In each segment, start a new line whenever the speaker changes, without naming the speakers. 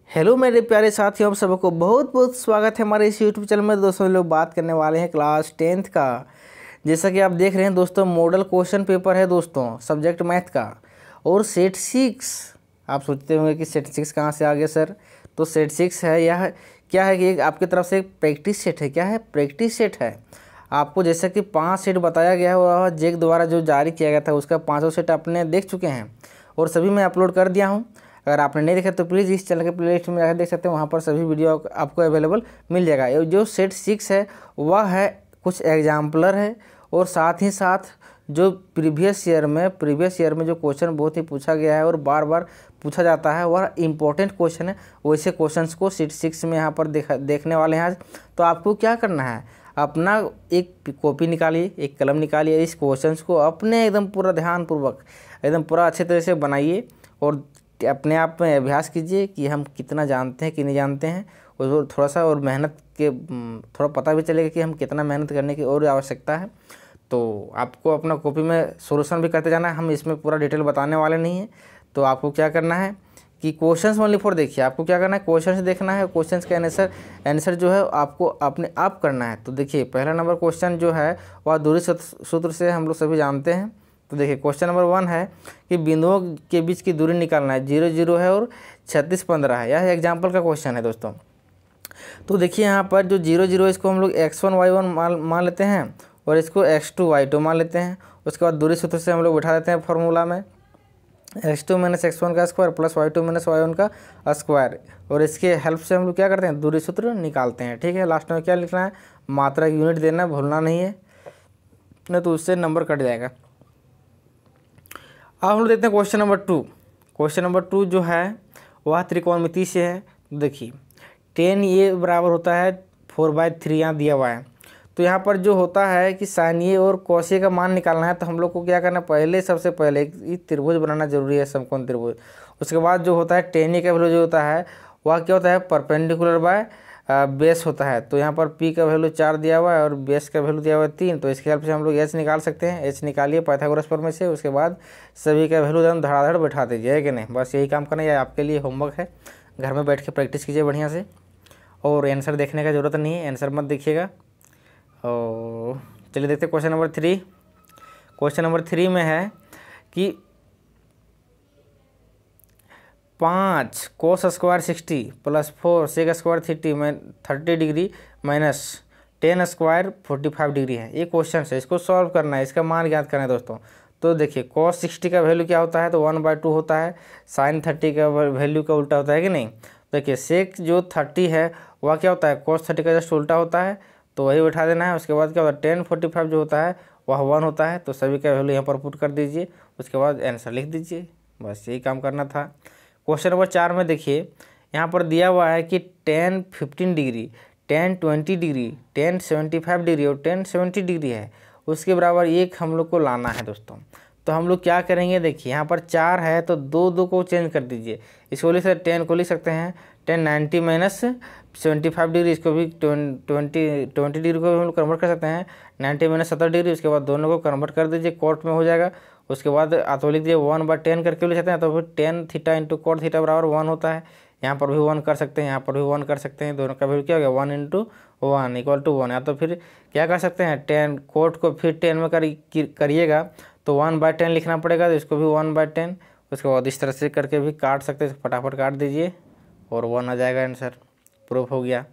Hello मेरे प्यारे साथियों, आप सबको बहुत बहुत स्वागत है हमारे इस यूट्यूब चैनल में। दोस्तों लोग बात करने वाले हैं क्लास 10th का। जैसा कि आप देख रहे हैं दोस्तों, मॉडल क्वेश्चन पेपर है दोस्तों सब्जेक्ट मैथ का। और सेट 6, आप सोचते होंगे कि सेट 6 कहाँ से आ गया सर। तो सेट 6 है, यह क्या है कि आपकी तरफ से एक प्रैक्टिस सेट है। क्या है? प्रैक्टिस सेट है। आपको जैसा कि 5 सेट बताया गया है, वह जेक द्वारा जो जारी किया गया था उसका 5 सेट आपने देख चुके हैं और सभी मैं अपलोड कर दिया हूँ। अगर आपने नहीं देखा तो प्लीज़ इस चैनल के प्लेलिस्ट में जाकर देख सकते हैं, वहाँ पर सभी वीडियो आपको अवेलेबल मिल जाएगा। ये जो सेट 6 है वह है कुछ एग्जाम्पलर है और साथ ही साथ जो प्रीवियस ईयर में जो क्वेश्चन बहुत ही पूछा गया है और बार बार पूछा जाता है, वह इंपॉर्टेंट क्वेश्चन है। वैसे क्वेश्चंस को सेट 6 में यहाँ पर देखने वाले हैं आज। तो आपको क्या करना है, अपना एक कॉपी निकालिए, एक कलम निकालिए, इस क्वेश्चंस को अपने एकदम पूरा ध्यानपूर्वक एकदम पूरा अच्छे तरह से बनाइए और अपने आप में अभ्यास कीजिए कि हम कितना जानते हैं कि नहीं जानते हैं। और थोड़ा सा और मेहनत के थोड़ा पता भी चलेगा कि हम कितना मेहनत करने की और आवश्यकता है। तो आपको अपना कॉपी में सॉल्यूशन भी करते जाना है, हम इसमें पूरा डिटेल बताने वाले नहीं हैं। तो आपको क्या करना है कि क्वेश्चंस ओनली फॉर देखिए, आपको क्या करना है, क्वेश्चंस देखना है। क्वेश्चंस का आंसर जो है आपको अपने आप करना है। तो देखिए पहला नंबर क्वेश्चन जो है वह दूरी सूत्र से हम लोग सभी जानते हैं। तो देखिए क्वेश्चन नंबर 1 है कि बिंदुओं के बीच की दूरी निकालना है। 0 0 है और 36 15 है। यह एग्जाम्पल का क्वेश्चन है दोस्तों। तो देखिए यहाँ पर जो 0 0 है इसको हम लोग x1 y1 मान लेते हैं और इसको x2 y2 मान लेते हैं। उसके बाद दूरी सूत्र से हम लोग बैठा देते हैं फॉर्मूला में x2 - x1 का स्क्वायर प्लस y2 - y1 का स्क्वायर। और इसके हेल्प से हम लोग क्या करते हैं, दूरी सूत्र निकालते हैं। ठीक है, लास्ट में क्या लिखना है, मात्रा यूनिट देना है, भूलना नहीं है, नहीं तो उससे नंबर कट जाएगा। अब हम लोग देखते हैं क्वेश्चन नंबर 2। क्वेश्चन नंबर 2 जो है वह त्रिकोणमिति से है। देखिए 10 ये बराबर होता है 4/3 यहाँ दिया हुआ है। तो यहाँ पर जो होता है कि साइन ए और कॉस ए का मान निकालना है। तो हम लोग को क्या करना है, सबसे पहले एक त्रिभुज बनाना जरूरी है, समकोण त्रिभुज। उसके बाद जो होता है tan ए का वैल्यू जो होता है वह क्या होता है, परपेंडिकुलर बाय बेस होता है। तो यहाँ पर p का वैल्यू 4 दिया हुआ है और बेस का वैल्यू दिया हुआ है 3। तो इसके हेल्प से हम लोग h निकाल सकते हैं। h निकालिए पाइथागोरस प्रमेय से। उसके बाद सभी का वैल्यू एकदम धड़ाधड़ बैठा दीजिए, है कि नहीं। बस यही काम करना है, आपके लिए होमवर्क है। घर में बैठ के प्रैक्टिस कीजिए बढ़िया से और आंसर देखने का ज़रूरत नहीं है, आंसर मत देखिएगा। और चलिए देखते हैं क्वेश्चन नंबर 3। क्वेश्चन नंबर 3 में है कि 5 cos square 60 plus 4 sec square 30 degree minus 10 square 45 degree है। ये क्वेश्चन है, इसको सॉल्व करना है, इसका मान ज्ञात करना है दोस्तों। तो देखिए cos 60 का वैल्यू क्या होता है, तो 1/2 होता है। sin 30 का वैल्यू का उल्टा होता है कि नहीं। देखिए सेक जो 30 है वह क्या होता है, cos 30 का जस्ट उल्टा होता है, तो वही बैठा देना है। उसके बाद क्या होता है, tan 45 जो होता है वह 1 होता है। तो सभी का वैल्यू यहाँ पर पुट कर दीजिए, उसके बाद आंसर लिख दीजिए। बस यही काम करना था। क्वेश्चन नंबर 4 में देखिए यहाँ पर दिया हुआ है कि tan 15 degree, tan 20 degree, tan 75 degree और tan 70 डिग्री है, उसके बराबर एक हम लोग को लाना है दोस्तों। तो हम लोग क्या करेंगे, देखिए यहाँ पर 4 है तो 2 को चेंज कर दीजिए। इसको लिख सकते 10 को लिख सकते हैं tan 90 - 75 डिग्री, इसको भी 20 डिग्री को भी हम लोग कन्वर्ट कर सकते हैं 90 - 70 डिग्री। उसके बाद दोनों को कन्वर्ट कर दीजिए, कोट में हो जाएगा। उसके बाद तो लिख दीजिए 1/10 करके लिख सकते हैं। तो फिर tan theta into cot theta बराबर 1 होता है। यहाँ पर भी 1 कर सकते हैं, यहाँ पर भी 1 कर सकते हैं। दोनों का वैल्यू क्या हो गया, 1 × 1 = 1। या तो फिर क्या कर सकते हैं, tan कोट को फिर 10 में करिएगा तो 1/10 लिखना पड़ेगा, तो इसको भी 1/10। उसके बाद इस तरह से करके भी काट सकते हैं, फटाफट काट दीजिए और 1 आ जाएगा, आंसर प्रूफ हो गया।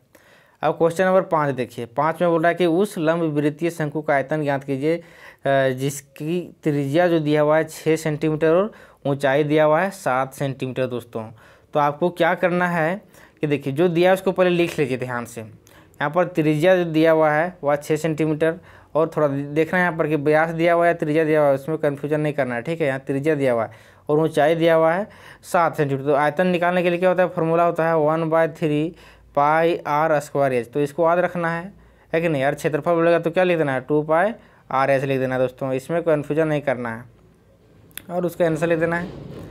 अब क्वेश्चन नंबर 5 देखिए। 5 में बोल रहा है कि उस लंबवृत्तीय शंकु का आयतन ज्ञात कीजिए जिसकी त्रिज्या जो दिया हुआ है 6 सेंटीमीटर और ऊंचाई दिया हुआ है 7 सेंटीमीटर दोस्तों। तो आपको क्या करना है कि देखिए जो दिया है उसको पहले लिख लीजिए ध्यान से। यहाँ पर त्रिज्या जो दिया हुआ है वह 6 सेंटीमीटर और थोड़ा देखना है यहाँ पर कि व्यास दिया हुआ है, त्रिज्या दिया हुआ है, उसमें कन्फ्यूजन नहीं करना है। ठीक है, यहाँ त्रिज्या दिया हुआ है और ऊंचाई दिया हुआ है 7 सेंटीमीटर। तो आयतन निकालने के लिए क्या होता है, फॉर्मूला होता है 1/3 πr²h। तो इसको याद रखना है कि नहीं यार। क्षेत्रफल बोलेगा तो क्या लिख देना है, 2πr/h लिख देना है दोस्तों, इसमें कन्फ्यूजन नहीं करना है और उसका आंसर लिख देना है।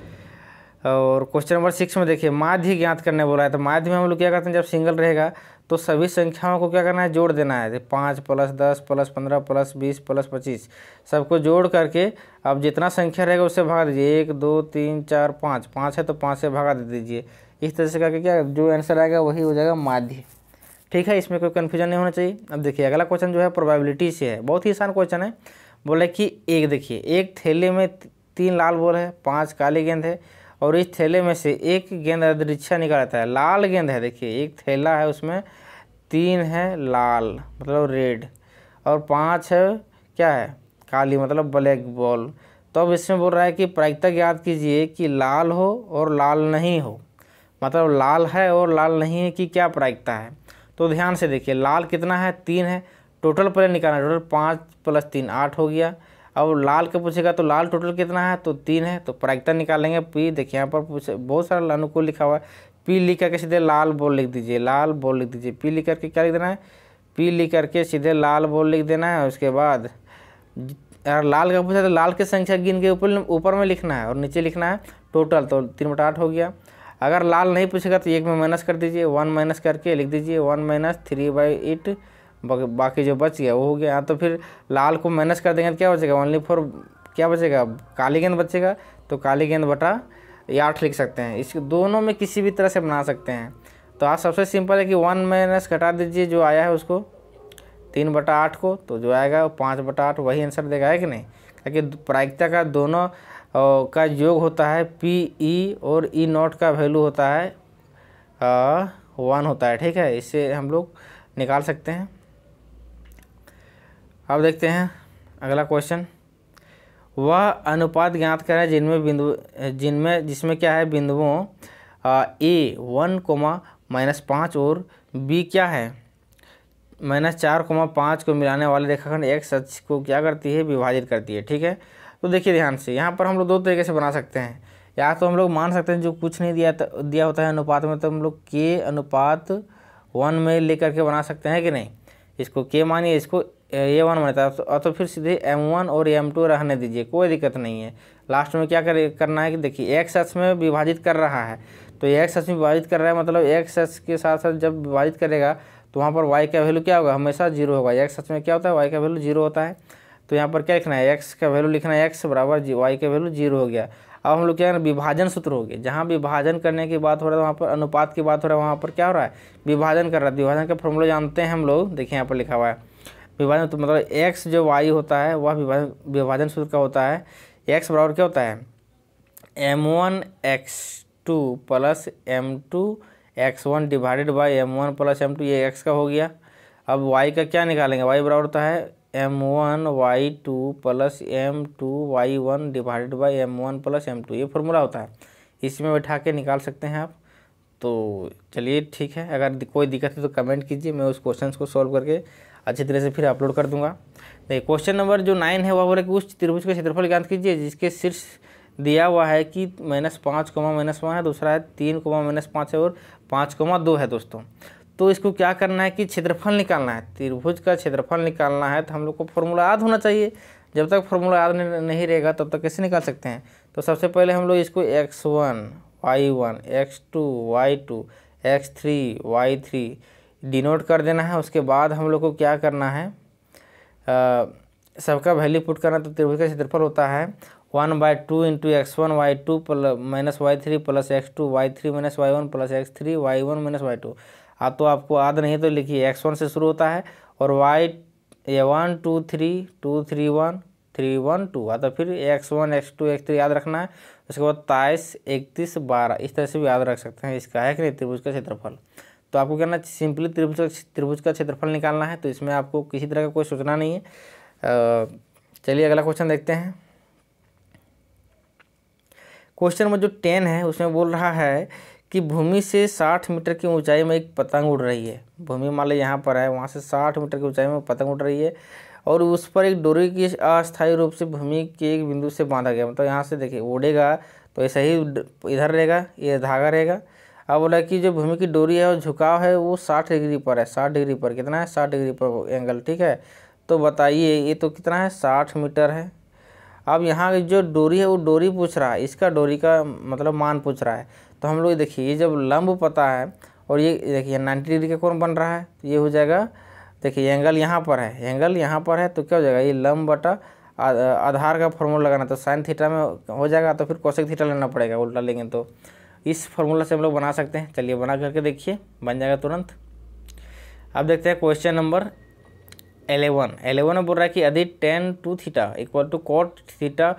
और क्वेश्चन नंबर 6 में देखिए माध्य ज्ञात करने बोला है। तो माध्य में हम लोग क्या करते हैं, जब सिंगल रहेगा तो सभी संख्याओं को क्या करना है, जोड़ देना है। 5 + 10 + 15 + 20 + 25 सबको जोड़ करके अब जितना संख्या रहेगा उससे भगा दीजिए। 1 2 3 4 5 5 है तो 5 से भगा दे दीजिए। इस तरह से करके क्या जो आंसर आएगा वही हो जाएगा माध्य। ठीक है, इसमें कोई कन्फ्यूजन नहीं होना चाहिए। अब देखिए अगला क्वेश्चन जो है प्रोबेबिलिटी से है, बहुत ही आसान क्वेश्चन है। बोला कि एक देखिए एक थैले में 3 लाल बॉल है, 5 काली गेंद है और इस थैले में से एक गेंद अदृच्छा निकालता है। लाल गेंद है, देखिए एक थैला है उसमें 3 है लाल मतलब रेड और 5 है क्या है काली मतलब ब्लैक बॉल। तो अब इसमें बोल रहा है कि प्रायिकता ज्ञात कीजिए कि लाल हो और लाल नहीं हो, मतलब लाल है और लाल नहीं है कि क्या प्रायिकता है। तो ध्यान से देखिए लाल कितना है 3 है, टोटल पहले निकालना, टोटल 5 + 3 8 हो गया। अब लाल का पूछेगा तो लाल टोटल कितना है तो 3 है, तो प्रायिकता निकालेंगे पी। देखिए यहाँ पर पूछे बहुत सारा अनुकूल लिखा हुआ है, पी लिख करके सीधे लाल बॉल लिख दीजिए, लाल बॉल लिख दीजिए। पी लिख करके क्या लिख देना है, पी लिख करके सीधे लाल बॉल लिख देना है। उसके बाद अगर लाल का पूछा तो लाल की संख्या गिन के ऊपर में लिखना है और नीचे लिखना है टोटल, तो 3/8 हो गया। अगर लाल नहीं पूछेगा तो 1 में माइनस कर दीजिए, 1 माइनस करके लिख दीजिए 1 - 3/8, बाकी जो बच गया वो हो गया। तो फिर लाल को माइनस कर देंगे तो क्या बचेगा, ओनली फॉर क्या बचेगा काली गेंद बचेगा, तो काली गेंद बटा 8 लिख सकते हैं। इसके दोनों में किसी भी तरह से बना सकते हैं। तो आज सबसे सिंपल है कि 1 माइनस घटा दीजिए जो आया है उसको 3/8 को, तो जो आएगा 5/8 वही आंसर देगा, है कि नहीं। क्योंकि प्रायिकता का दोनों का योग होता है PE और E0 का वैल्यू होता है 1 होता है। ठीक है, इससे हम लोग निकाल सकते हैं। अब देखते हैं अगला क्वेश्चन। वह अनुपात ज्ञात करें जिसमें क्या है बिंदुओं A 1, -5 और B क्या है -4, 5 को मिलाने वाले रेखाखंड x अक्ष को क्या करती है विभाजित करती है। ठीक है, तो देखिए ध्यान से यहाँ पर हम लोग 2 तरीके से बना सकते हैं। या तो हम लोग मान सकते हैं जो कुछ नहीं दिया होता है अनुपात में, तो हम लोग K/1 में लेकर के बना सकते हैं कि नहीं। इसको K मानिए, इसको A1 मानता है, तो फिर सीधे M1 और M2 रहने दीजिए, कोई दिक्कत नहीं है। लास्ट में क्या करना है कि देखिए x अक्ष में विभाजित कर रहा है, तो x अक्ष में विभाजित कर रहा है मतलब x अक्ष के साथ साथ जब विभाजित करेगा तो वहाँ पर y का वैल्यू क्या होगा, हमेशा 0 होगा। x अक्ष में क्या होता है y का वैल्यू 0 होता है, तो यहाँ पर क्या लिखना है x का वैल्यू लिखना है, x बराबर y का वैल्यू 0 हो गया। अब हम लोग क्या है विभाजन सूत्र हो गया, जहाँ विभाजन करने की बात हो रहा है वहाँ पर अनुपात की बात हो रहा है, वहाँ पर क्या हो रहा है विभाजन कर रहा है। विभाजन का फॉर्मूला जानते हैं हम लोग, देखिए यहाँ पर लिखा हुआ है विभाजन, तो मतलब x जो y होता है वह विभाजन सूत्र का होता है। x बराबर क्या होता है m1x2 + m2x1 divided by m1 + m2, ये x का हो गया। अब y का क्या निकालेंगे, y बराबर होता है m1y2 + m2y1 divided by m1 + m2, ये फॉर्मूला होता है, इसमें बैठा के निकाल सकते हैं आप। तो चलिए ठीक है, अगर कोई दिक्कत है तो कमेंट कीजिए, मैं उस क्वेश्चन को सॉल्व करके अच्छी तरह से फिर अपलोड कर दूंगा। देखिए क्वेश्चन नंबर जो 9 है वह बोले कि उस त्रिभुज का क्षेत्रफल ज्ञात कीजिए जिसके शीर्ष दिया हुआ है कि -5, -1 है, दूसरा है 3, -5 है और 5,2 है दोस्तों। तो इसको क्या करना है कि क्षेत्रफल निकालना है, त्रिभुज का क्षेत्रफल निकालना है। तो हम लोग को फॉर्मूला याद होना चाहिए, जब तक फॉर्मूला याद नहीं रहेगा तब तक कैसे निकाल सकते हैं। तो सबसे पहले हम लोग इसको x1 y1 x2 y2 x3 y3 denote कर देना है। उसके बाद हम लोग को क्या करना है सबका वैल्यू पुट करना। तो त्रिभुज का क्षेत्रफल होता है 1/2 × x1 y2 - y3 + x2 y3 - y1 + x3 y1 - y2। तो आपको याद नहीं तो लिखिए x1 से शुरू होता है और y1 2 3 2 3 1 3 1 2 तो फिर x1 x2 x3 याद रखना है। उसके बाद 23 31 12 इस तरह से भी याद रख सकते हैं। इसका है कि नहीं त्रिभुज का क्षेत्रफल। तो आपको करना सिंपली त्रिभुज का क्षेत्रफल निकालना है, तो इसमें आपको किसी तरह का कोई सोचना नहीं है। चलिए अगला क्वेश्चन देखते हैं। क्वेश्चन नंबर जो 10 है उसमें बोल रहा है कि भूमि से 60 मीटर की ऊंचाई में एक पतंग उड़ रही है। भूमि मान लो यहाँ पर है, वहाँ से 60 मीटर की ऊंचाई में पतंग उड़ रही है और उस पर एक डोरी की अस्थायी रूप से भूमि के एक बिंदु से बांधा गया। मतलब यहाँ से देखिए उड़ेगा तो ऐसा ही इधर रहेगा, ये धागा रहेगा। अब बोला कि जो भूमि की डोरी है और झुकाव है वो 60 डिग्री पर है। 60 डिग्री पर कितना है 60 डिग्री पर एंगल, ठीक है। तो बताइए ये तो कितना है 60 मीटर है। अब यहाँ जो डोरी है वो डोरी पूछ रहा है, इसका डोरी का मतलब मान पूछ रहा है। तो हम लोग देखिए ये जब लंब पता है और ये देखिए 90 डिग्री का कोण बन रहा है, तो ये हो जाएगा देखिए एंगल यहाँ पर है, एंगल यहाँ पर है, तो क्या हो जाएगा ये लंब बटा आधार का फॉर्मूला लगाना। तो साइन थीटा में हो जाएगा, तो फिर कोसेक थीटा लेना पड़ेगा, उल्टा लेंगे तो इस फॉर्मूला से हम लोग बना सकते हैं। चलिए बना करके देखिए, बन जाएगा तुरंत। अब देखते हैं क्वेश्चन नंबर 11 में बोल रहा है कि यदि tan 2 theta equal to cot theta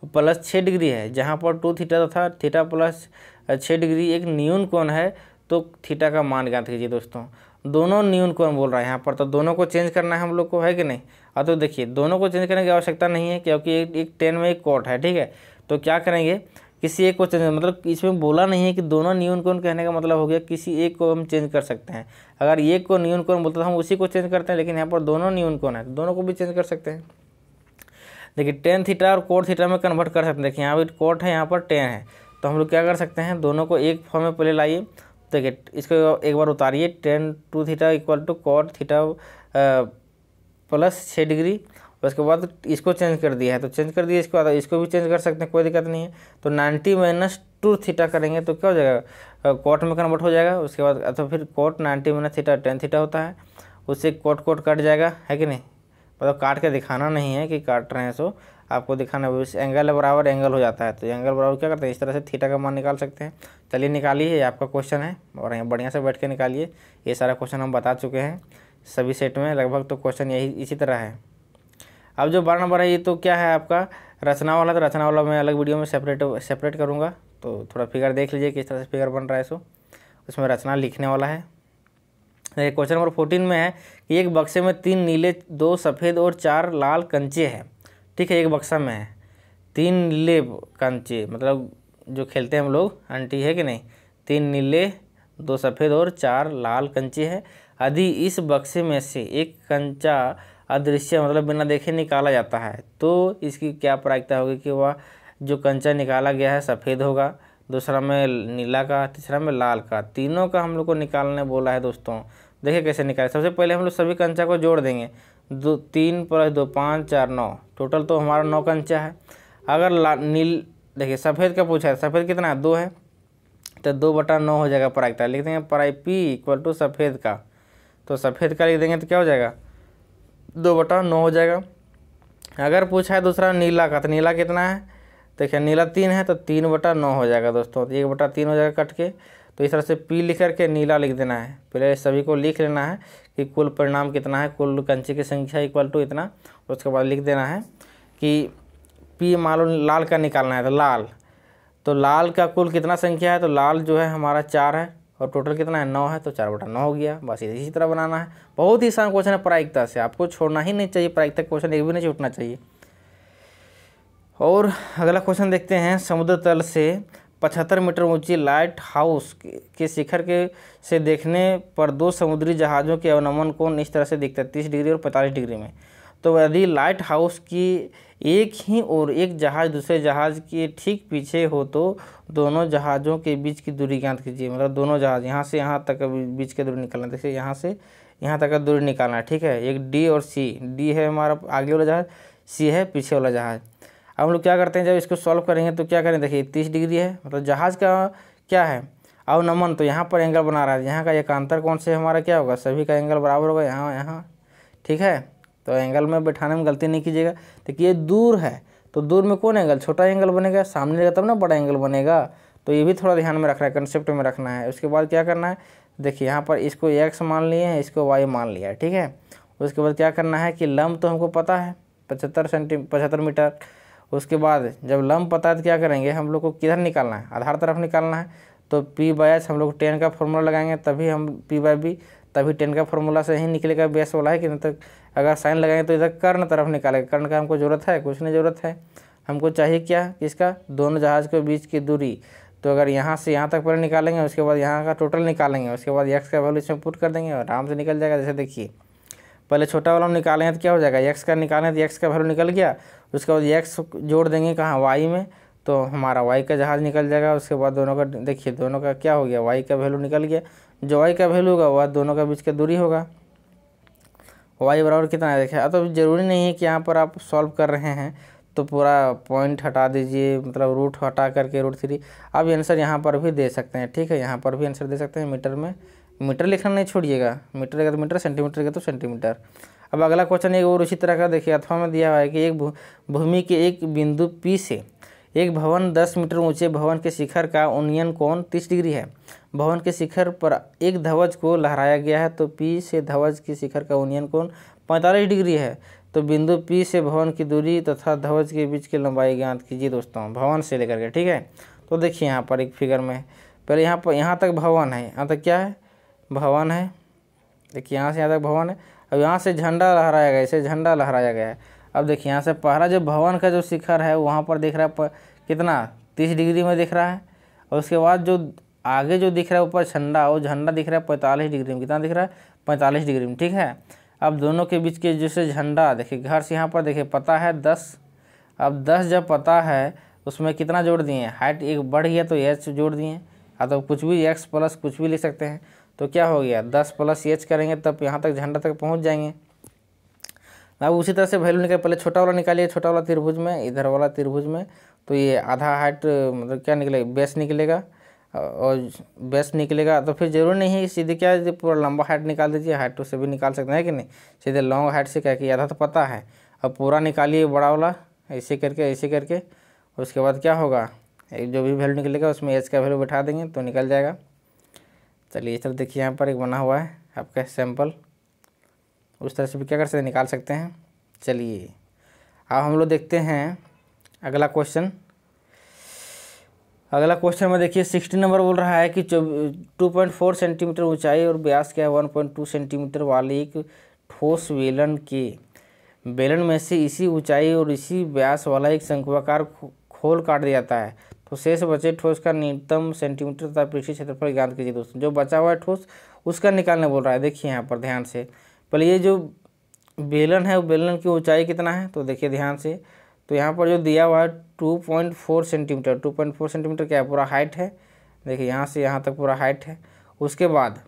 plus 6 degree है, जहाँ पर 2 थीटा तथा थीटा प्लस 6 डिग्री एक न्यून कोण है, तो थीटा का मान ज्ञात कीजिए। दोस्तों दोनों न्यून कोण बोल रहा है यहाँ पर, तो दोनों को चेंज करना है हम लोग को, है कि नहीं। अब तो देखिए दोनों को चेंज करने की आवश्यकता नहीं है, क्योंकि एक tan में एक कॉट है, ठीक है। तो क्या करेंगे, किसी एक को चेंज, मतलब इसमें बोला नहीं है कि दोनों न्यून कोण, कहने का मतलब हो गया किसी एक को हम चेंज कर सकते हैं। अगर एक को न्यून कोण बोलते तो हम उसी को चेंज करते हैं, लेकिन यहाँ पर दोनों न्यून कोण है, दोनों को भी चेंज कर सकते हैं। देखिए tan थीटा और कोट थीटा में कन्वर्ट कर सकते हैं। देखिए यहाँ पर कोट है, यहाँ पर tan है, तो हम लोग क्या कर सकते हैं, दोनों को एक फॉर्म में पहले लाइए। देखिए इसको एक बार उतारिए, tan 2 theta equal to cot theta plus 6 degree. उसके बाद इसको चेंज कर दिया है, तो चेंज कर दिया, इसको भी चेंज कर सकते हैं, कोई दिक्कत नहीं है। तो 90 माइनस 2 थीटा करेंगे तो क्या हो जाएगा, कॉट में कन्वर्ट हो जाएगा। उसके बाद तो फिर cot 90 minus theta tan theta होता है, उससे कोट कट जाएगा, है कि नहीं। मतलब काट के दिखाना नहीं है कि काट रहे हैं, सो आपको दिखाना है। एंगल बराबर एंगल हो जाता है, तो एंगल बराबर क्या करते हैं, इस तरह से थीटा का मान निकाल सकते हैं। चलिए निकालिए, ये आपका क्वेश्चन है और यहाँ बढ़िया से बैठ के निकालिए। ये सारा क्वेश्चन हम बता चुके हैं सभी सेट में लगभग, तो क्वेश्चन यही इसी तरह है। अब जो 12 नंबर है, ये तो क्या है आपका रचना वाला, तो रचना वाला मैं अलग वीडियो में सेपरेट करूँगा। तो थोड़ा फिगर देख लीजिए किस तरह से फिगर बन रहा है, सो उसमें रचना लिखने वाला है। क्वेश्चन नंबर 14 में है कि एक बक्से में 3 नीले, 2 सफ़ेद और 4 लाल कंचे हैं, ठीक है। एक बक्सा में है 3 नीले कंचे, मतलब जो खेलते हैं हम लोग आंटी, है कि नहीं। 3 नीले, 2 सफ़ेद और 4 लाल कंचे हैं। यदि इस बक्से में से एक कंचा अदृश्य, मतलब बिना देखे निकाला जाता है, तो इसकी क्या प्रायिकता होगी कि वह जो कंचा निकाला गया है सफ़ेद होगा, दूसरा में नीला का, तीसरा में लाल का। तीनों का हम लोग को निकालने बोला है। दोस्तों देखिए कैसे निकालें। सबसे पहले हम लोग सभी कंचा को जोड़ देंगे, 3 + 2 5 4 9, टोटल तो हमारा 9 कंचा है। अगर देखिए सफ़ेद का पूछा है, सफ़ेद कितना है, 2 है, तो 2/9 हो जाएगा प्रायिकता। लिख देंगे पाई P इक्वल टू सफ़ेद का, तो सफ़ेद का लिख देंगे तो क्या हो जाएगा, 2/9 हो जाएगा। अगर पूछा है दूसरा नीला का, तो नीला कितना है, देखिए नीला 3 है, तो 3/9 हो जाएगा दोस्तों, 1/3 हो जाएगा कट के। तो इस तरह से P लिख करके नीला लिख देना है। पहले सभी को लिख लेना है कि कुल परिणाम कितना है, कुल कंचे की संख्या इक्वल टू इतना। उसके बाद लिख देना है कि P मान लो लाल का निकालना है, तो लाल का कुल कितना संख्या है, तो लाल जो है हमारा 4 है, और टोटल कितना है, 9 है, तो 4/9 हो गया। बस इसी तरह बनाना है। बहुत ही आसान क्वेश्चन है प्रायिकता से, आपको छोड़ना ही नहीं चाहिए, प्रायिकता क्वेश्चन एक भी नहीं छूटना चाहिए। और अगला क्वेश्चन देखते हैं। समुद्र तल से 75 मीटर ऊंची लाइट हाउस के शिखर के से देखने पर 2 समुद्री जहाज़ों के अवनमन कोण इस तरह से दिखता है, 30 डिग्री और 45 डिग्री में। तो यदि लाइट हाउस की एक ही और एक जहाज़ दूसरे जहाज़ के ठीक पीछे हो, तो दोनों जहाज़ों के बीच की दूरी ज्ञात कीजिए। मतलब दोनों जहाज़ यहाँ से यहाँ तक बीच की दूरी निकालना है। जैसे यहाँ से यहाँ तक का दूरी निकालना है, ठीक है। एक D और C, D है हमारा आगे वाला जहाज़, C है पीछे वाला जहाज़। अब हम लोग क्या करते हैं, जब इसको सॉल्व करेंगे तो क्या करें, देखिए 30 डिग्री है, मतलब जहाज़ का क्या है, अवनमन, तो यहाँ पर एंगल बना रहा है। यहाँ का एकांतर कौन से हमारा क्या होगा, सभी का एंगल बराबर होगा, यहाँ, ठीक है। तो एंगल में बैठाने में गलती नहीं कीजिएगा। देखिए दूर है, तो दूर में कौन एंगल, छोटा एंगल बनेगा, सामने रहेगा तब ना बड़ा एंगल बनेगा। तो ये भी थोड़ा ध्यान में रखना है, कंसेप्ट में रखना है। उसके बाद क्या करना है, देखिए यहाँ पर इसको x मान लिए हैं, इसको y मान लिया है, ठीक है। उसके बाद क्या करना है कि लंब तो हमको पता है 75 मीटर। उसके बाद जब लंब पता है तो क्या करेंगे, हम लोग को किधर निकालना है, आधार तरफ निकालना है। तो P/S हम लोग tan का फॉर्मूला लगाएंगे, तभी हम P/B, तभी tan का फॉर्मूला से ही निकलेगा, बेस वाला है कि नहीं। तो अगर साइन लगाएंगे तो इधर कर्ण तरफ निकालेगा। कर्ण का हमको ज़रूरत है, कुछ नहीं ज़रूरत है। हमको चाहिए क्या, इसका दोनों जहाज़ के बीच की दूरी। तो अगर यहाँ से यहाँ तक पहले निकालेंगे, उसके बाद यहाँ का टोटल निकालेंगे, उसके बाद x का वैल्यू इसमें पुट कर देंगे और आराम से निकल जाएगा। जैसे देखिए पहले छोटा वाला निकालेंगे तो क्या हो जाएगा, x का निकालें तो x का वैल्यू निकल गया। उसके बाद x जोड़ देंगे कहाँ, y में, तो हमारा y का जहाज़ निकल जाएगा। उसके बाद दोनों का देखिए, दोनों का क्या हो गया, y का वैल्यू निकल गया। जो y का वैल्यू होगा वह दोनों का बीच का दूरी होगा। y बराबर कितना है, देखिए। अब तो ज़रूरी नहीं है कि यहाँ पर आप सॉल्व कर रहे हैं तो पूरा पॉइंट हटा दीजिए, मतलब रूट हटा करके √3। आप आंसर यहाँ पर भी दे सकते हैं, ठीक है। यहाँ पर भी आंसर दे सकते हैं। मीटर में मीटर लिखना नहीं छोड़िएगा, मीटर का तो मीटर, सेंटीमीटर का तो सेंटीमीटर। अब अगला क्वेश्चन एक और उसी तरह का देखिए, अथवा में दिया हुआ है कि एक भूमि के एक बिंदु P से एक भवन 10 मीटर ऊंचे भवन के शिखर का उन्नयन कोण 30 डिग्री है। भवन के शिखर पर एक ध्वज को लहराया गया है, तो P से ध्वज के शिखर का उन्नयन कोण 45 डिग्री है। तो बिंदु P से भवन की दूरी तथा ध्वज के बीच की लंबाई ज्ञात कीजिए दोस्तों, भवन से लेकर के। ठीक है, तो देखिए यहाँ पर एक फिगर में पहले यहाँ तक भवन है, यहाँ तक क्या है, भवन है। देखिए यहाँ से यहाँ तक भवन है। अब यहाँ से झंडा लहराया गया, इसे झंडा लहराया गया है। अब देखिए यहाँ से पहला जो भवन का जो शिखर है वहाँ पर दिख रहा है कितना 30 डिग्री में दिख रहा है, और उसके बाद जो आगे जो दिख रहा है ऊपर झंडा, वो झंडा दिख रहा है 45 डिग्री में। कितना दिख रहा है, 45 डिग्री में। ठीक है, अब दोनों के बीच के जैसे झंडा देखिए, घर से यहाँ पर देखिए पता है 10। अब 10 जब पता है उसमें कितना जोड़ दिए, हाइट एक बढ़ गया तो h जोड़ दिए, तो कुछ भी x प्लस कुछ भी लिख सकते हैं। तो क्या हो गया 10 प्लस h करेंगे तब यहाँ तक झंडा तक पहुँच जाएंगे। अब उसी तरह से वैल्यू निकाल, पहले छोटा वाला निकालिए, छोटा वाला त्रिभुज में, इधर वाला त्रिभुज में, तो ये आधा हाइट मतलब क्या निकलेगा, बेस निकलेगा, और बेस निकलेगा। तो फिर जरूरी नहीं है सीधे क्या पूरा लंबा हाइट निकाल दीजिए, हाइट से भी निकाल सकते हैं कि नहीं, सीधे लॉन्ग हाइट से क्या कि आधा तो पता है। अब पूरा निकालिए बड़ा वाला, ऐसे करके उसके बाद क्या होगा, जो भी वैल्यू निकलेगा उसमें h का वैल्यू बैठा देंगे तो निकल जाएगा। चलिए इस तरह देखिए यहाँ पर एक बना हुआ है आपका सैंपल, उस तरह से भी क्या कर सकते हैं, निकाल सकते हैं। चलिए अब हम लोग देखते हैं अगला क्वेश्चन। अगला क्वेश्चन में देखिए 60 नंबर बोल रहा है कि 2.4 सेंटीमीटर ऊंचाई और व्यास क्या है 1.2 सेंटीमीटर वाले एक ठोस बेलन में से इसी ऊंचाई और इसी व्यास वाला एक शंक्वाकार खोल काट दिया जाता है, तो शेष बचे ठोस का न्यूनतम सेंटीमीटर तथा पृष्ठीय क्षेत्रफल ज्ञात कीजिए दोस्तों। जो बचा हुआ है ठोस उसका निकालने बोल रहा है। देखिए यहाँ पर ध्यान से, पहले ये जो बेलन है वो बेलन की ऊंचाई कितना है, तो देखिए ध्यान से, तो यहाँ पर जो दिया हुआ है 2.4 सेंटीमीटर, 2.4 सेंटीमीटर क्या है, पूरा हाइट है। देखिए यहाँ से यहाँ तक पूरा हाइट है। उसके बाद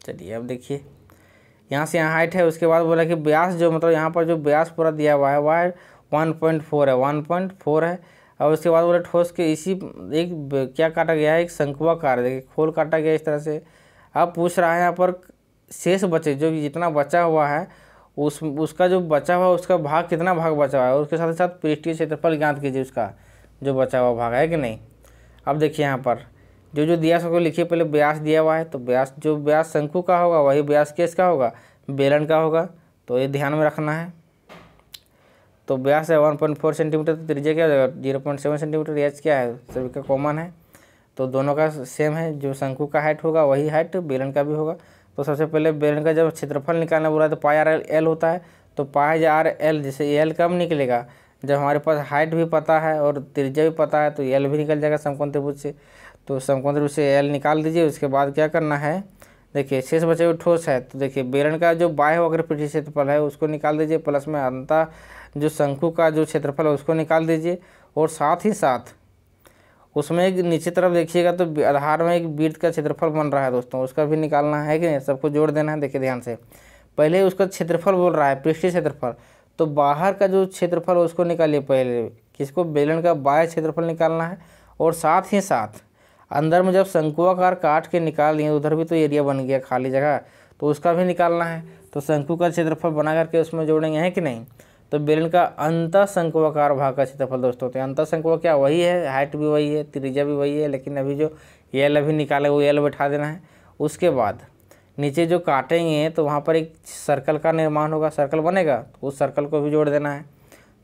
चलिए अब देखिए यहाँ से यहाँ हाइट है, उसके बाद बोला कि व्यास जो मतलब यहाँ पर जो व्यास पूरा दिया हुआ है वह 1.4 है, 1.4 है। और उसके बाद बोले ठोस के इसी एक क्या काटा गया है, एक शंक्वाकार, देखिए खोल काटा गया इस तरह से। अब पूछ रहा है यहाँ पर शेष बचे, जो जितना बचा हुआ है उसका जो बचा हुआ उसका भाग कितना भाग बचा हुआ है, और उसके साथ साथ पृष्ठीय क्षेत्रफल ज्ञात कीजिए उसका जो बचा हुआ भाग है कि नहीं। अब देखिए यहाँ पर जो दिया सबको लिखिए, पहले व्यास दिया हुआ है, तो व्यास जो व्यास शंकु का होगा वही व्यास किसका होगा, बेलन का होगा, तो ये ध्यान में रखना है। तो व्यास है 1.4 सेंटीमीटर, तो त्रिज्या क्या हो जाएगा 0.7 सेंटीमीटर, एच क्या है सभी का कॉमन है, तो दोनों का सेम है। जो शंकु का हाइट होगा वही हाइट बेलन का भी होगा। तो सबसे पहले बेलन का जब क्षेत्रफल निकालना बोला तो पाई आर एल होता है, तो पाई आर एल, जैसे एल कब निकलेगा, जब हमारे पास हाइट भी पता है और त्रिज्या भी पता है, तो एल भी निकल जाएगा समकोण त्रिभुज से। तो समकोण त्रिभुज से एल निकाल दीजिए। उसके बाद क्या करना है, देखिए शेष बचे हुए ठोस है, तो देखिए बेलन का जो बाह्य वक्र पृष्ठीय क्षेत्रफल है उसको निकाल दीजिए, प्लस में अंतः जो शंकु का जो क्षेत्रफल है उसको निकाल दीजिए। और साथ ही साथ उसमें एक नीचे तरफ देखिएगा तो आधार में एक वृत्त का क्षेत्रफल बन रहा है दोस्तों, उसका भी निकालना है कि नहीं, सबको जोड़ देना है। देखिए ध्यान से, पहले उसका क्षेत्रफल बोल रहा है पृष्ठीय क्षेत्रफल, तो बाहर का जो क्षेत्रफल है उसको निकालिए पहले, किसको, बेलन का बाह्य क्षेत्रफल निकालना है। और साथ ही साथ अंदर में जब शंकुआकार काट के निकाल दिए, उधर भी तो एरिया बन गया खाली जगह, तो उसका भी निकालना है। तो शंकु का क्षेत्रफल बना करके उसमें जोड़ेंगे, है कि नहीं। तो बेलन का अंतः शंकुआकार भाग का क्षेत्रफल दोस्तों, तो अंतः शंकुआ क्या वही है, हाइट भी वही है, त्रिज्या भी वही है, लेकिन अभी जो एल अभी निकाले वो एल बैठा देना है। उसके बाद नीचे जो काटेंगे तो वहाँ पर एक सर्कल का निर्माण होगा, सर्कल बनेगा, तो उस सर्कल को भी जोड़ देना है।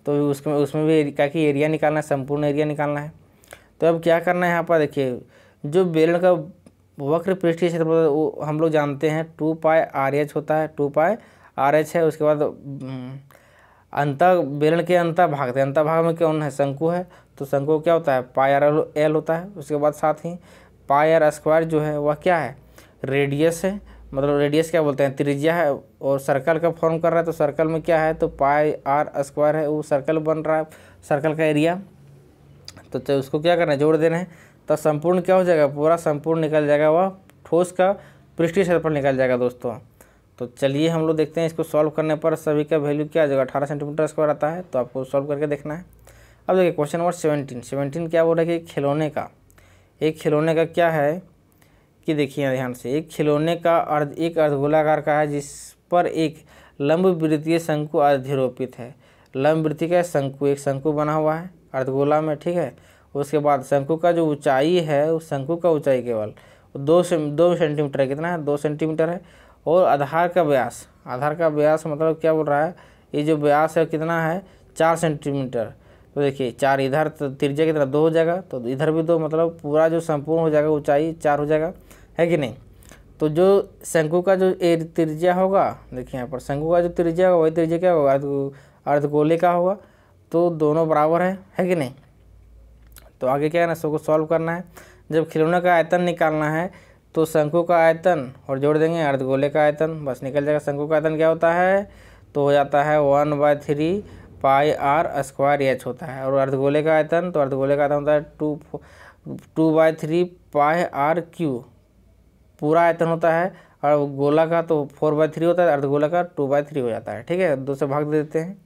तो उसमें भी क्या कि एरिया निकालना है, संपूर्ण एरिया निकालना है। तो अब क्या करना है, यहाँ पर देखिए जो बेलन का वक्र पृष्ठीय क्षेत्रफल वो हम लोग जानते हैं 2 पाई आर एच होता है, 2 पाई आर एच है। उसके बाद अंतः बेलन के अंतः भाग थे, अंतः भाग में कौन है, शंकु है, तो शंकु क्या होता है पाई आर एल होता है। उसके बाद साथ ही पाई आर स्क्वायर जो है वह क्या है, रेडियस है, मतलब रेडियस क्या बोलते हैं, त्रिज्या है, और सर्कल का फॉर्म कर रहा है, तो सर्कल में क्या है, तो पाई आर स्क्वायर है, वो सर्कल बन रहा है, सर्कल का एरिया। तो उसको क्या करना है, जोड़ देना है, तो संपूर्ण क्या हो जाएगा, पूरा संपूर्ण निकल जाएगा, वह ठोस का पृष्ठीय क्षेत्रफल निकल जाएगा दोस्तों। तो चलिए हम लोग देखते हैं इसको सॉल्व करने पर सभी का वैल्यू क्या आ जाएगा, 18 सेंटीमीटर स्क्वायर आता है, तो आपको सॉल्व करके देखना है। अब देखिए क्वेश्चन नंबर 17 क्या बोल रहा है कि एक खिलौने का क्या है कि देखिए ध्यान से, एक खिलौने का एक अर्धगोलाकार का है जिस पर एक लंब वृत्तीय शंकु अधिरोपित है। लंब वृत्ति का शंकु, एक शंकु बना हुआ है अर्धगोला में, ठीक है। उसके बाद शंकु का जो ऊंचाई है, उस शंकु का ऊंचाई केवल 2 सेंटीमीटर है। कितना है? 2 सेंटीमीटर है। और आधार का व्यास, आधार का व्यास मतलब क्या बोल रहा है, ये जो व्यास है कितना है? 4 सेंटीमीटर। तो देखिए 4 इधर, तो त्रिज्या कितना? 2 हो जाएगा, तो इधर भी 2, मतलब पूरा जो संपूर्ण हो जाएगा ऊंचाई 4 हो जाएगा, है कि नहीं। तो जो शंकु का जो त्रिज्या होगा, देखिए यहाँ पर शंकु का जो त्रिज्या होगा वही त्रिज्या क्या होगा? अर्धगोले का होगा। तो दोनों बराबर है कि नहीं। तो आगे क्या है ना, सबको सॉल्व करना है। जब खिलौने का आयतन निकालना है तो शंकु का आयतन और जोड़ देंगे अर्धगोले का आयतन, बस निकल जाएगा। शंकु का आयतन क्या होता है? तो हो जाता है 1/3 πr² होता है। और अर्धगोले का आयतन, तो अर्धगोले का आयतन होता है 2/3 πr³ पूरा आयतन होता है। और गोला का तो 4/3 होता है, अर्धगोला का 2/3 हो जाता है, ठीक है। 2 से भाग दे देते हैं।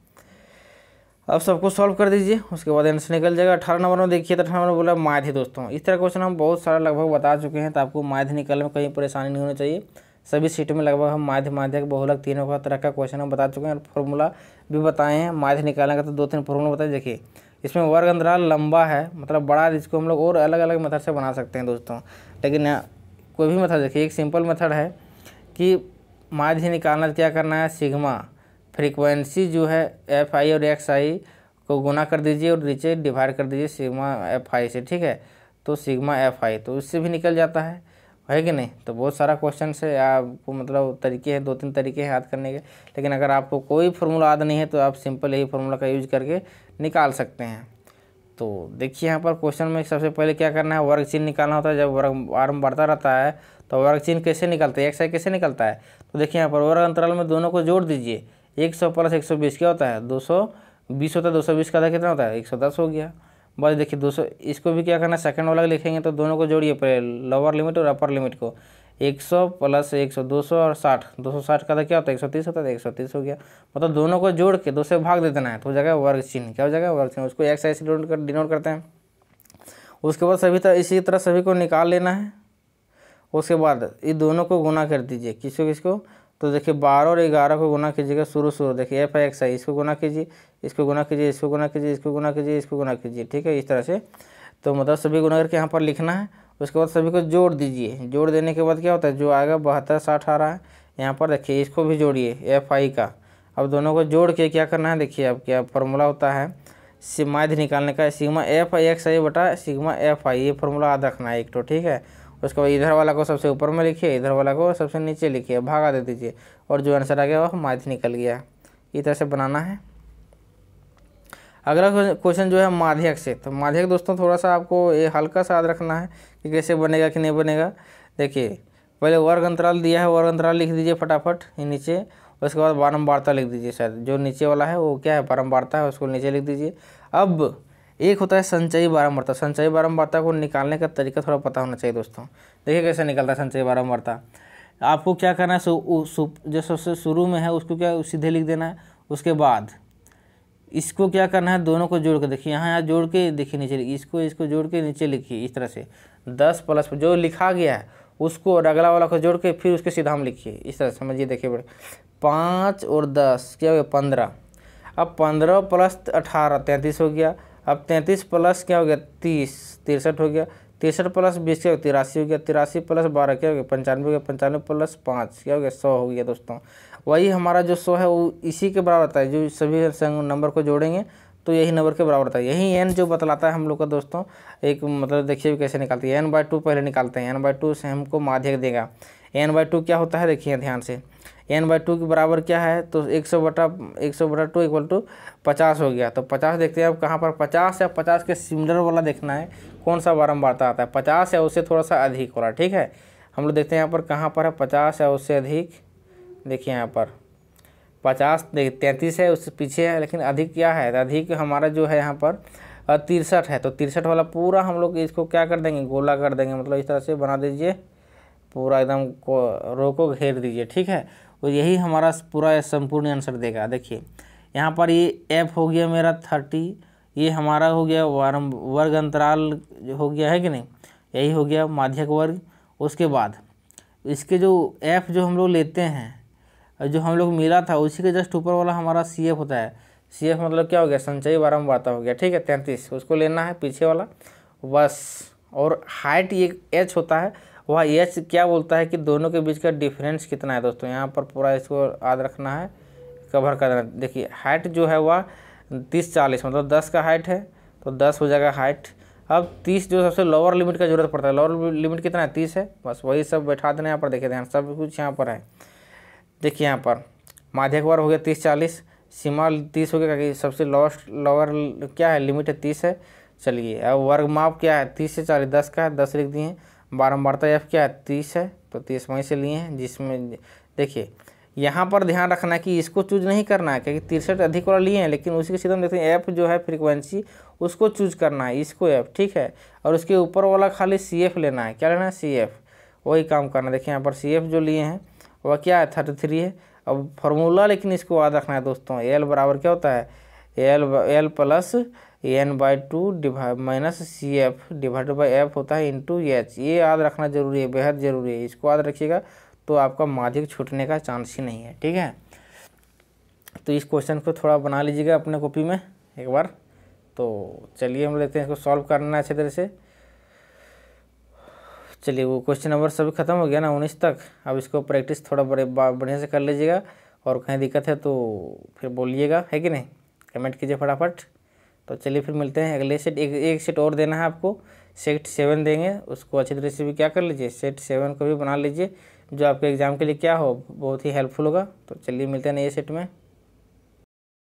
अब सबको सॉल्व कर दीजिए, उसके बाद आंसर निकल जाएगा। 18 नंबर में देखिए, तो 18 नंबर बोला माध्य। दोस्तों इस तरह क्वेश्चन हम बहुत सारा लगभग बता चुके हैं, तो आपको माध्य निकालने में कहीं परेशानी नहीं होनी चाहिए। सभी सीटों में लगभग हम माध्य, माध्यक, बहुलक तीनों का तरह का क्वेश्चन हम बता चुके हैं और फॉर्मूला भी बताए हैं। माध्य निकालने का तो 2-3 फॉर्मूला बताए। देखिए इसमें वर्ग अंतराल लंबा है, मतलब बड़ा, जिसको हम लोग और अलग अलग मेथड से बना सकते हैं दोस्तों। लेकिन कोई भी मेथड, देखिए एक सिंपल मेथड है कि माध्य निकालना क्या करना है, सिग्मा फ्रीक्वेंसी जो है FI और XI को गुना कर दीजिए और नीचे डिवाइड कर दीजिए सिग्मा FI से, ठीक है। तो सिग्मा FI, तो इससे भी निकल जाता है कि नहीं। तो बहुत सारा क्वेश्चन है, आपको मतलब तरीके हैं, 2-3 तरीके हैं याद करने के। लेकिन अगर आपको कोई फार्मूला याद नहीं है तो आप सिंपल यही फार्मूला का यूज करके निकाल सकते हैं। तो देखिए यहाँ पर क्वेश्चन में सबसे पहले क्या करना है, वर्ग चिन्ह निकालना होता है। जब वर्ग आरम बढ़ता रहता है तो वर्ग चिन्ह कैसे निकलता है, XI कैसे निकलता है। तो देखिए यहाँ पर वर्ग अंतराल में दोनों को जोड़ दीजिए। 100 + 120 क्या होता है? 220 होता है। 220 का आधा कितना होता है? 110 हो गया। बस देखिए 200, इसको भी क्या करना है, सेकंड वाला लिखेंगे तो दोनों को जोड़िए, पहले लोअर लिमिट और अपर लिमिट को। 100 + 100 200 और 60, 260 का आधा क्या होता है? 130 होता है। 130 हो गया। मतलब दोनों को जोड़ के 2 से भाग दे देना है, तो हो जाएगा वर्ग चिन्ह। क्या हो जाएगा? वर्ग चिन्ह। उसको XI से डिनोट करते हैं। उसके बाद सभी तरह इसी तरह सभी को निकाल लेना है। उसके बाद ये दोनों को गुना कर दीजिए, किसको? तो देखिए 12 और 11 को गुना कीजिएगा। शुरू देखिए FI XI, इसको गुना कीजिए, इसको गुना कीजिए, इसको गुना कीजिए, इसको गुना कीजिए, इसको गुना कीजिए, ठीक है। इस तरह से तो मतलब सभी गुना करके यहाँ पर लिखना है। उसके बाद सभी को जोड़ दीजिए। जोड़ देने के बाद क्या होता है, जो आएगा 72 60 आ रहा है। यहाँ पर देखिए इसको भी जोड़िए FI का। अब दोनों को जोड़ के क्या करना है, देखिए अब क्या फार्मूला होता है माध्य निकालने का, सिग्मा FI XI बटा सिग्मा FI, ये फार्मूला याद रखना है एक तो, ठीक है। उसके बाद इधर वाला को सबसे ऊपर में लिखिए, इधर वाला को सबसे नीचे लिखिए, भागा दे दीजिए, और जो आंसर आ गया वह माध्य निकल गया। इस तरह से बनाना है। अगला क्वेश्चन जो है माध्यक से। तो माध्यक दोस्तों थोड़ा सा आपको ये हल्का सा याद रखना है कि कैसे बनेगा कि नहीं बनेगा। देखिए पहले वर्ग अंतराल दिया है, वर्ग अंतराल लिख दीजिए फटाफट नीचे। उसके बाद बारंबारता लिख दीजिए, शायद जो नीचे वाला है वो क्या है, बारंबारता है, उसको नीचे लिख दीजिए। अब एक होता है संचयी बारंबारता। संचयी बारंबारता को निकालने का तरीका थोड़ा पता होना चाहिए दोस्तों। देखिए कैसे निकलता है संचयी बारंबारता। आपको क्या करना है, जो सबसे शुरू में है उसको क्या सीधे लिख देना है। उसके बाद इसको क्या करना है, दोनों को जोड़ के देखिए, यहाँ जोड़ के देखिए नीचे, इसको जोड़ के नीचे लिखिए इस तरह से। 10 + जो लिखा गया है उसको और अगला वाला को जोड़ के फिर उसके सीधा हम लिखिए, इस तरह समझिए। देखिए बड़े 5 और 10 क्या हो गया 15। अब 15 + 18 33 हो गया। अब 33 प्लस क्या हो गया 30 63 हो गया। 63 + 20 क्या हो गया 83 हो गया। 83 + 12 क्या हो गया 95 हो गया। 95 + 5 क्या हो गया 100 हो गया दोस्तों। वही हमारा जो 100 है वो इसी के बराबर आता है, जो सभी नंबर को जोड़ेंगे तो यही नंबर के बराबर आता है। यही n जो बतलाता है हम लोग का दोस्तों, एक मतलब देखिए कैसे निकालते हैं। n/2 पहले निकालते हैं। n/2 से हमको माध्यक देगा। n/2 क्या होता है, देखिए ध्यान से। n/2 के बराबर क्या है, तो 100/2 = 50 हो गया। तो 50 देखते हैं अब कहाँ पर 50 या 50 के सिमिलर वाला देखना है, कौन सा बारंबारता आता है 50 या उससे थोड़ा सा अधिक वाला, ठीक है। हम लोग देखते हैं यहाँ पर कहाँ पर है 50 या उससे अधिक। देखिए यहाँ पर 50 देखिए 33 है, उससे पीछे है, लेकिन अधिक क्या है, अधिक हमारा जो है यहाँ पर 63 है। तो 63 वाला पूरा हम लोग इसको क्या कर देंगे, गोला कर देंगे। मतलब इस तरह से बना दीजिए, पूरा एकदम रो को घेर दीजिए, ठीक है। और यही हमारा पूरा संपूर्ण आंसर देगा। देखिए यहाँ पर ये F हो गया मेरा 30, ये हमारा हो गया वर्ग अंतराल हो गया, है कि नहीं, यही हो गया माध्यक वर्ग। उसके बाद इसके जो F जो हम लोग लेते हैं, जो हम लोग मिला था उसी के जस्ट ऊपर वाला हमारा CF होता है। CF मतलब क्या हो गया, संचयी बारंबारता हो गया, ठीक है। 33 उसको लेना है पीछे वाला बस। और हाइट ये h होता है, वह h क्या बोलता है कि दोनों के बीच का डिफरेंस कितना है दोस्तों। यहाँ पर पूरा इसको याद रखना है, कवर कर देना। देखिए हाइट जो है वह 30-40 मतलब 10 का हाइट है तो 10 हो जाएगा हाइट। अब 30 जो सबसे लोअर लिमिट का जरूरत पड़ता है, लोअर लिमिट कितना है 30 है, बस वही सब बैठा देना यहाँ पर। देखिए ध्यान सब कुछ यहाँ पर है। देखिए यहाँ पर माध्यक वर्ग हो गया 30-40, सीमा 30 हो गया क्योंकि सबसे लोअर क्या है लिमिट है 30 है। चलिए अब वर्ग माप क्या है 30 से 40 10 का है, 10 लिख दिए। बारंबारता एफ क्या है 30 है तो 30 वहीं से लिए हैं, जिसमें देखिए यहाँ पर ध्यान रखना है कि इसको चूज नहीं करना है क्योंकि 63 अधिक वाला लिए हैं, लेकिन उसी के सीधे हम देखते हैं एफ जो है फ्रीक्वेंसी उसको चूज करना है, इसको एफ, ठीक है। और उसके ऊपर वाला खाली CF लेना है, क्या लेना है CF, वही काम करना है। देखिए यहाँ पर CF जो लिए हैं वह क्या है 33 है। अब फार्मूला लेकिन इसको याद रखना है दोस्तों, एल बराबर क्या होता है L plus n/2 divide minus CF divide by F होता है इंटू एच। ये याद रखना जरूरी है, बेहद जरूरी है, इसको याद रखिएगा तो आपका माध्यक छूटने का चांस ही नहीं है, ठीक है। तो इस क्वेश्चन को थोड़ा बना लीजिएगा अपने कॉपी में एक बार। तो चलिए हम लेते हैं इसको सॉल्व करना है अच्छे तरह से। चलिए वो क्वेश्चन नंबर सभी खत्म हो गया ना 19 तक। अब इसको प्रैक्टिस थोड़ा बढ़िया से कर लीजिएगा, और कहीं दिक्कत है तो फिर बोलिएगा, है कि नहीं, कमेंट कीजिए फटाफट। तो चलिए फिर मिलते हैं अगले सेट। एक सेट और देना है आपको, सेट 7 देंगे, उसको अच्छी तरह से भी क्या कर लीजिए, सेट 7 को भी बना लीजिए, जो आपके एग्ज़ाम के लिए क्या हो बहुत ही हेल्पफुल होगा। तो चलिए मिलते हैं नए सेट में।